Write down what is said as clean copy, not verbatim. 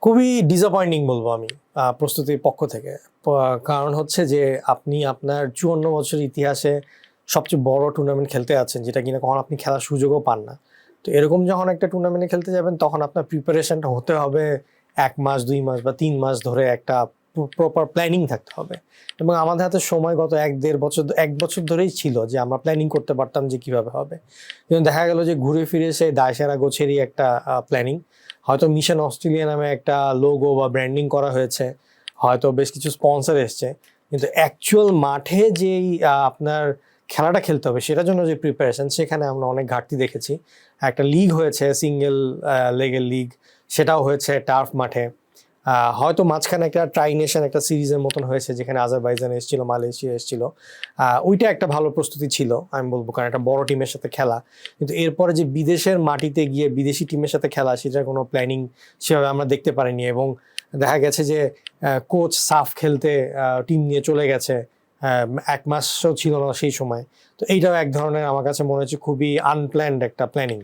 খুবই ডিসঅ্যাপয়েন্টিং বলবো আমি প্রস্তুতির পক্ষ থেকে। কারণ হচ্ছে যে আপনি আপনার ৫৪ বছর ইতিহাসে সবচেয়ে বড় টুর্নামেন্ট খেলতে যাচ্ছেন, যেটা কিনা কখনো আপনি খেলার সুযোগও পান না। তো এরকম যখন একটা টুর্নামেন্টে খেলতে যাবেন, তখন আপনার প্রিপারেশনটা হতে হবে ১ মাস, ২ মাস বা ৩ মাস ধরে একটা প্রপার প্ল্যানিং থাকতে হবে। এবং আমাদের হাতে সময় গত ১-১.৫ বছর ১ বছর ধরেই ছিল যে আমরা প্ল্যানিং করতে পারতাম যে কিভাবে হবে। কিন্তু দেখা গেল যে ঘুরে ফিরে সেই দায়সারা গোছেরই একটা প্ল্যানিং। হয়তো মিশন অস্ট্রেলিয়া নামে একটা লোগো বা ব্র্যান্ডিং করা হয়েছে, হয়তো বেশ কিছু স্পন্সর এসছে, কিন্তু অ্যাকচুয়াল মাঠে যেই আপনার খেলাটা খেলতে হবে সেটার জন্য যে প্রিপারেশন, সেখানে আমরা অনেক ঘাটতি দেখেছি। একটা লিগ হয়েছে, সিঙ্গেল লেগের লিগ, সেটাও হয়েছে টার্ফ মাঠে। হয়তো মাঝখানে একটা ট্রাই নেশন একটা সিরিজের মতন হয়েছে, যেখানে আজারবাইজান এসেছিল, মালয়েশিয়া এসেছিল। ওইটা একটা ভালো প্রস্তুতি ছিল আমি বলবো, কারণ একটা বড় টিমের সাথে খেলা। কিন্তু এরপরে যে বিদেশের মাটিতে গিয়ে বিদেশি টিমের সাথে খেলা, সেটার কোনো প্ল্যানিং সেভাবে আমরা দেখতে পারিনি। এবং দেখা গেছে যে কোচ সাফ খেলতে টিম নিয়ে চলে গেছে, ১ মাসও ছিল না সেই সময়। তো এইটাও এক ধরনের আমার কাছে মনে হচ্ছে খুবই আনপ্ল্যান্ড একটা প্ল্যানিং।